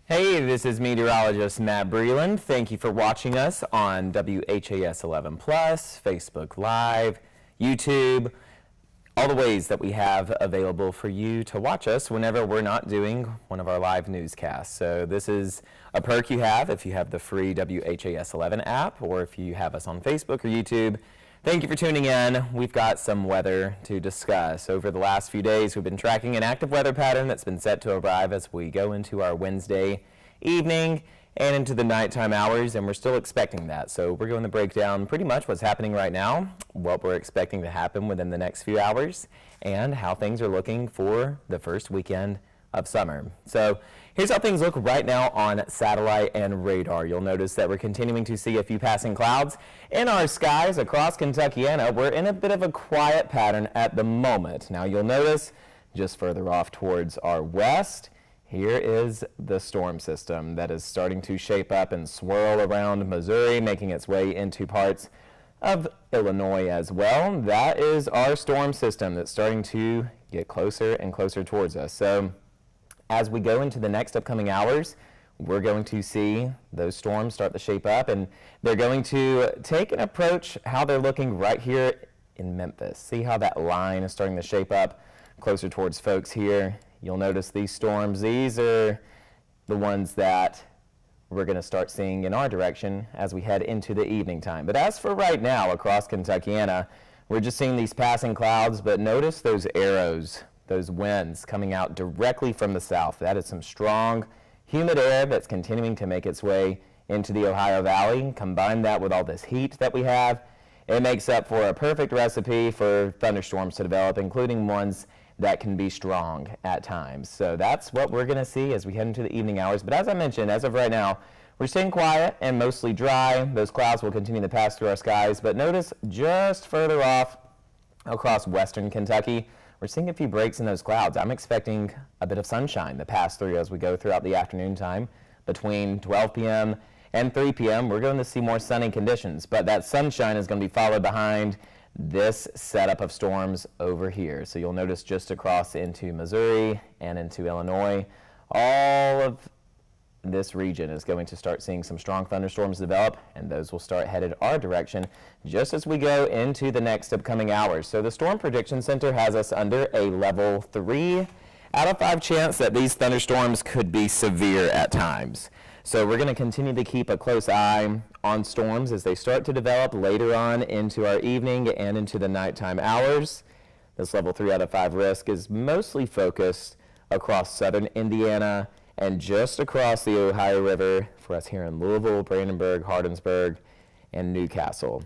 Hey, this is Meteorologist Matt Breland. Thank you for watching us on WHAS 11 Plus, Facebook Live, YouTube, all the ways that we have available for you to watch us whenever we're not doing one of our live newscasts. So this is a perk you have if you have the free WHAS 11 app, or if you have us on Facebook or YouTube. Thank you for tuning in. We've got some weather to discuss. Over the last few days, we've been tracking an active weather pattern that's been set to arrive as we go into our Wednesday evening and into the nighttime hours, and we're still expecting that. So we're going to break down pretty much what's happening right now, what we're expecting to happen within the next few hours, and how things are looking for the first weekend of summer. So here's how things look right now on satellite and radar. You'll notice that we're continuing to see a few passing clouds in our skies across Kentuckiana. We're in a bit of a quiet pattern at the moment. Now you'll notice just further off towards our west, here is the storm system that is starting to shape up and swirl around Missouri, making its way into parts of Illinois as well. That is our storm system that's starting to get closer and closer towards us. So as we go into the next upcoming hours, we're going to see those storms start to shape up, and they're going to take an approach how they're looking right here in Memphis. See how that line is starting to shape up closer towards folks here. You'll notice these storms, these are the ones that we're going to start seeing in our direction as we head into the evening time. But as for right now across Kentuckiana, we're just seeing these passing clouds, but notice those arrows, those winds coming out directly from the south. That is some strong, humid air that's continuing to make its way into the Ohio Valley. Combine that with all this heat that we have, it makes up for a perfect recipe for thunderstorms to develop, including ones that can be strong at times. So that's what we're going to see as we head into the evening hours. But as I mentioned, as of right now, we're staying quiet and mostly dry. Those clouds will continue to pass through our skies, but notice just further off across western Kentucky, we're seeing a few breaks in those clouds. I'm expecting a bit of sunshine to pass through as we go throughout the afternoon time. Between 12 p.m. and 3 p.m., we're going to see more sunny conditions, but that sunshine is going to be followed behind this setup of storms over here. So you'll notice just across into Missouri and into Illinois, all of this region is going to start seeing some strong thunderstorms develop, and those will start headed our direction just as we go into the next upcoming hours. So the Storm Prediction Center has us under a level 3 out of 5 chance that these thunderstorms could be severe at times. So we're going to continue to keep a close eye on storms as they start to develop later on into our evening and into the nighttime hours. This level 3 out of 5 risk is mostly focused across southern Indiana and just across the Ohio River for us here in Louisville, Brandenburg, Hardinsburg, and Newcastle.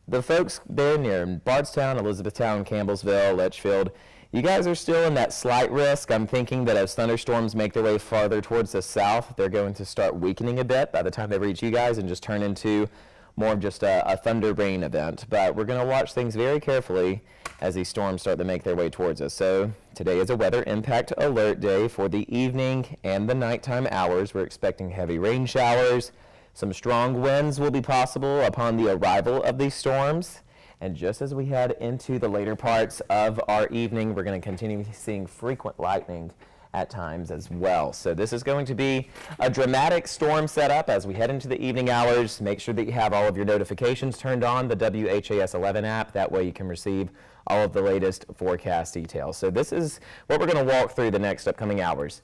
The folks there near Bardstown, Elizabethtown, Campbellsville, Litchfield, you guys are still in that slight risk. I'm thinking that as thunderstorms make their way farther towards the south, they're going to start weakening a bit by the time they reach you guys and just turn into more of just a thunder rain event. But we're going to watch things very carefully as these storms start to make their way towards us. So today is a weather impact alert day for the evening and the nighttime hours. We're expecting heavy rain showers. Some strong winds will be possible upon the arrival of these storms. And just as we head into the later parts of our evening, we're going to continue seeing frequent lightning at times as well. So this is going to be a dramatic storm setup as we head into the evening hours. Make sure that you have all of your notifications turned on, the WHAS 11 app. That way you can receive all of the latest forecast details. So this is what we're going to walk through the next upcoming hours.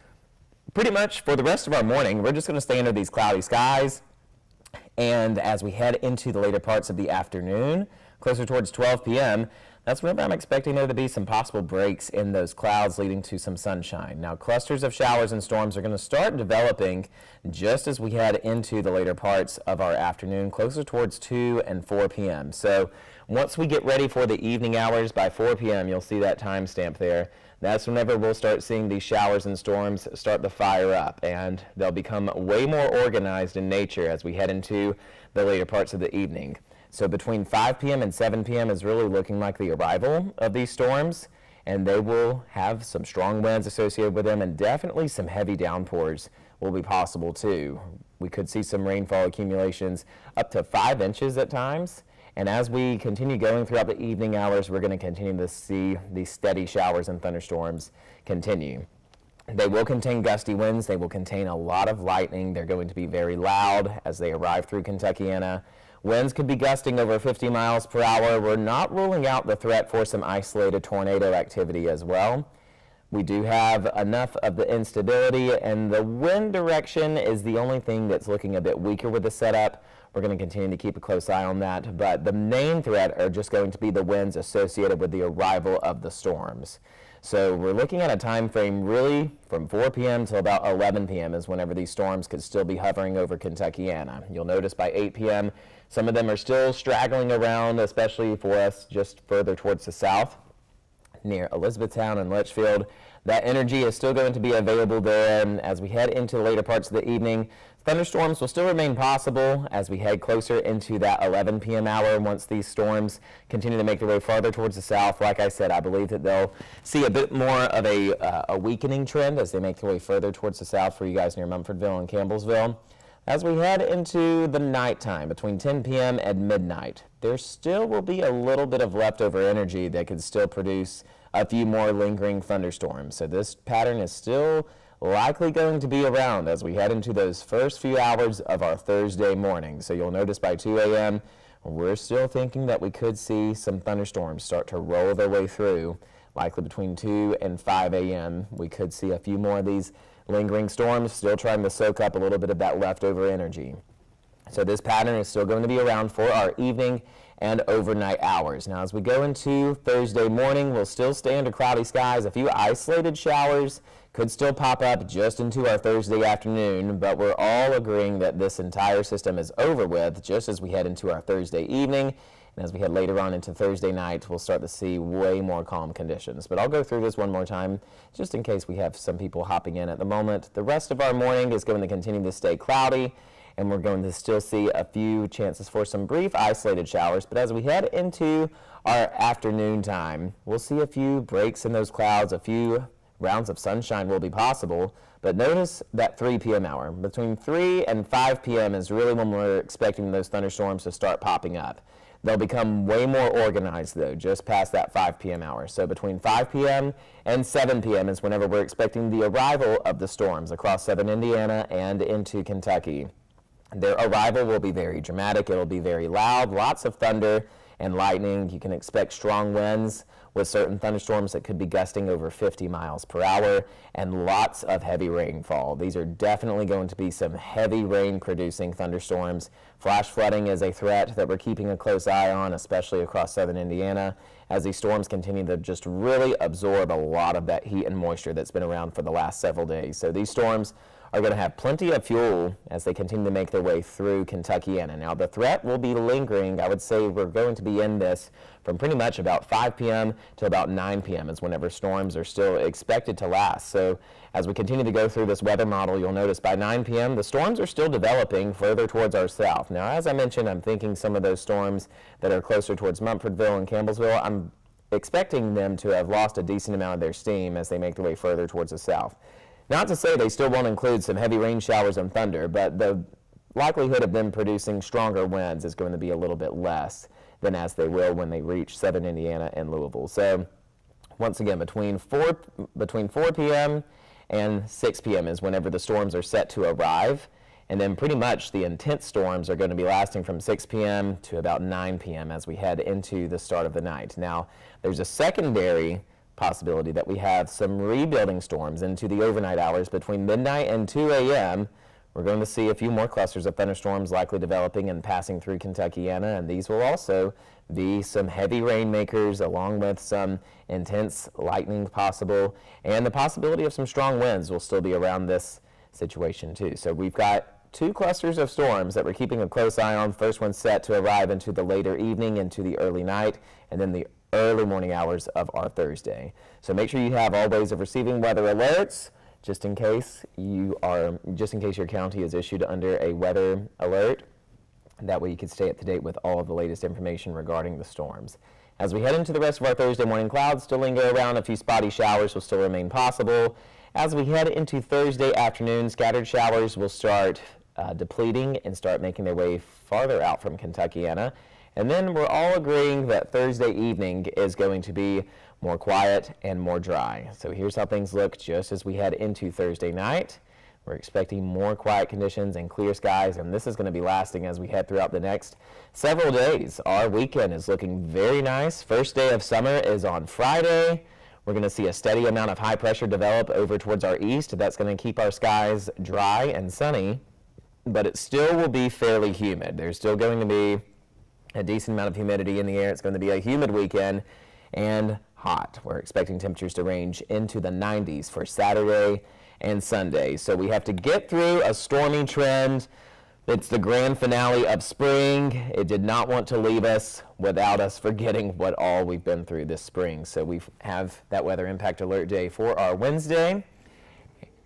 Pretty much for the rest of our morning, we're just going to stay under these cloudy skies. And as we head into the later parts of the afternoon, closer towards 12 p.m., that's whenever I'm expecting there to be some possible breaks in those clouds leading to some sunshine. Now, clusters of showers and storms are going to start developing just as we head into the later parts of our afternoon, closer towards 2 and 4 p.m. So once we get ready for the evening hours by 4 p.m., you'll see that timestamp there. That's whenever we'll start seeing these showers and storms start to fire up, and they'll become way more organized in nature as we head into the later parts of the evening. So between 5 p.m. and 7 p.m. is really looking like the arrival of these storms, and they will have some strong winds associated with them, and definitely some heavy downpours will be possible too. We could see some rainfall accumulations up to 5 inches at times, and as we continue going throughout the evening hours, we're going to continue to see these steady showers and thunderstorms continue. They will contain gusty winds. They will contain a lot of lightning. They're going to be very loud as they arrive through Kentuckiana. Winds could be gusting over 50 miles per hour. We're not ruling out the threat for some isolated tornado activity as well. We do have enough of the instability, and the wind direction is the only thing that's looking a bit weaker with the setup. We're going to continue to keep a close eye on that, but the main threat are just going to be the winds associated with the arrival of the storms. So we're looking at a time frame really from 4 p.m. till about 11 p.m. is whenever these storms could still be hovering over Kentuckiana. You'll notice by 8 p.m. some of them are still straggling around, especially for us just further towards the south near Elizabethtown and Litchfield. That energy is still going to be available there, and as we head into the later parts of the evening, thunderstorms will still remain possible as we head closer into that 11 p.m. hour. Once these storms continue to make their way farther towards the south, like I said, I believe that they'll see a bit more of a weakening trend as they make their way further towards the south for you guys near Mumfordville and Campbellsville. As we head into the nighttime, between 10 p.m. and midnight, there still will be a little bit of leftover energy that could still produce a few more lingering thunderstorms. So this pattern is still likely going to be around as we head into those first few hours of our Thursday morning. So you'll notice by 2 a.m., we're still thinking that we could see some thunderstorms start to roll their way through, likely between 2 and 5 a.m. We could see a few more of these lingering storms still trying to soak up a little bit of that leftover energy. So this pattern is still going to be around for our evening and overnight hours. Now, as we go into Thursday morning, we'll still stay under cloudy skies. A few isolated showers could still pop up just into our Thursday afternoon, but we're all agreeing that this entire system is over with just as we head into our Thursday evening. And as we head later on into Thursday night, we'll start to see way more calm conditions. But I'll go through this one more time, just in case we have some people hopping in at the moment. The rest of our morning is going to continue to stay cloudy, and we're going to still see a few chances for some brief isolated showers. But as we head into our afternoon time, we'll see a few breaks in those clouds. A few rounds of sunshine will be possible. But notice that 3 p.m. hour. Between 3 and 5 p.m. is really when we're expecting those thunderstorms to start popping up. They'll become way more organized, though, just past that 5 p.m. hour. So between 5 p.m. and 7 p.m. is whenever we're expecting the arrival of the storms across southern Indiana and into Kentucky. Their arrival will be very dramatic. It'll be very loud, lots of thunder and lightning. You can expect strong winds with certain thunderstorms that could be gusting over 50 miles per hour and lots of heavy rainfall. These are definitely going to be some heavy rain producing thunderstorms. Flash flooding is a threat that we're keeping a close eye on, especially across southern Indiana, as these storms continue to just really absorb a lot of that heat and moisture that's been around for the last several days. So these storms are going to have plenty of fuel as they continue to make their way through Kentuckiana. Now, the threat will be lingering. I would say we're going to be in this from pretty much about 5 p.m. to about 9 p.m. is whenever storms are still expected to last. So as we continue to go through this weather model, you'll notice by 9 p.m. the storms are still developing further towards our south. Now, as I mentioned, I'm thinking some of those storms that are closer towards Mumfordville and Campbellsville, I'm expecting them to have lost a decent amount of their steam as they make their way further towards the south. Not to say they still won't include some heavy rain showers and thunder, but the likelihood of them producing stronger winds is going to be a little bit less than as they will when they reach southern Indiana and Louisville. So once again, between 4 p.m. and 6 p.m. is whenever the storms are set to arrive. And then pretty much the intense storms are going to be lasting from 6 p.m. to about 9 p.m. as we head into the start of the night. Now, there's a secondary possibility that we have some rebuilding storms into the overnight hours between midnight and 2 a.m. We're going to see a few more clusters of thunderstorms likely developing and passing through Kentuckiana, and these will also be some heavy rainmakers along with some intense lightning possible, and the possibility of some strong winds will still be around this situation too. So we've got two clusters of storms that we're keeping a close eye on. First one set to arrive into the later evening, into the early night, and then the early morning hours of our Thursday. So make sure you have all ways of receiving weather alerts just in case your county is issued under a weather alert. That way you can stay up to date with all of the latest information regarding the storms. As we head into the rest of our Thursday morning, clouds still linger around. A few spotty showers will still remain possible. As we head into Thursday afternoon, scattered showers will start depleting and start making their way farther out from Kentuckiana. And then we're all agreeing that Thursday evening is going to be more quiet and more dry. So here's how things look just as we head into Thursday night. We're expecting more quiet conditions and clear skies, and this is going to be lasting as we head throughout the next several days. Our weekend is looking very nice. First day of summer is on Friday. We're going to see a steady amount of high pressure develop over towards our east. That's going to keep our skies dry and sunny, but it still will be fairly humid. There's still going to be a decent amount of humidity in the air. It's going to be a humid weekend and hot. We're expecting temperatures to range into the 90s for Saturday and Sunday. So we have to get through a stormy trend. It's the grand finale of spring. It did not want to leave us without us forgetting what all we've been through this spring. So we have that weather impact alert day for our Wednesday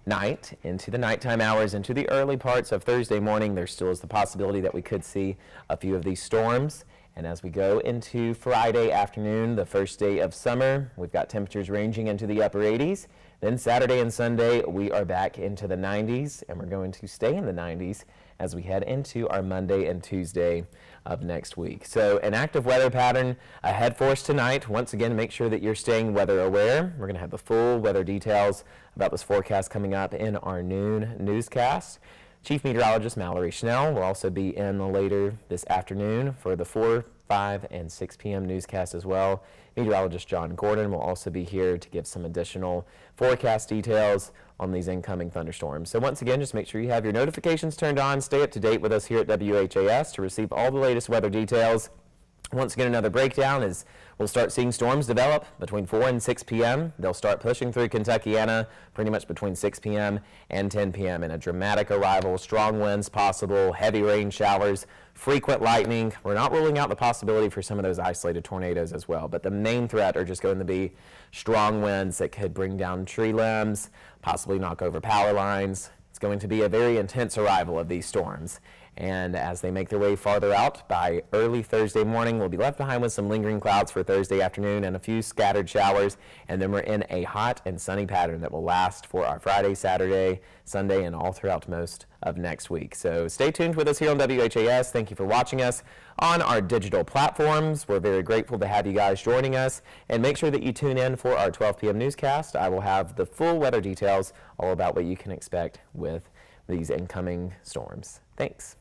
night, into the nighttime hours, into the early parts of Thursday morning. There still is the possibility that we could see a few of these storms. And as we go into Friday afternoon, the first day of summer, we've got temperatures ranging into the upper 80s. Then Saturday and Sunday, we are back into the 90s, and we're going to stay in the 90s as we head into our Monday and Tuesday of next week. So an active weather pattern ahead for us tonight. Once again, make sure that you're staying weather aware. We're going to have the full weather details about this forecast coming up in our noon newscast. Chief Meteorologist Mallory Schnell will also be in later this afternoon for the 4, 5, and 6 p.m. newscast as well. Meteorologist John Gordon will also be here to give some additional forecast details on these incoming thunderstorms. So once again, just make sure you have your notifications turned on. Stay up to date with us here at WHAS to receive all the latest weather details. Once again, another breakdown is we'll start seeing storms develop between 4 and 6 p.m. They'll start pushing through Kentuckiana pretty much between 6 p.m. and 10 p.m. in a dramatic arrival, strong winds possible, heavy rain showers, frequent lightning. We're not ruling out the possibility for some of those isolated tornadoes as well, but the main threat are just going to be strong winds that could bring down tree limbs, possibly knock over power lines. It's going to be a very intense arrival of these storms. And as they make their way farther out, by early Thursday morning, we'll be left behind with some lingering clouds for Thursday afternoon and a few scattered showers. And then we're in a hot and sunny pattern that will last for our Friday, Saturday, Sunday, and all throughout most of next week. So stay tuned with us here on WHAS. Thank you for watching us on our digital platforms. We're very grateful to have you guys joining us. And make sure that you tune in for our 12 p.m. newscast. I will have the full weather details all about what you can expect with these incoming storms. Thanks.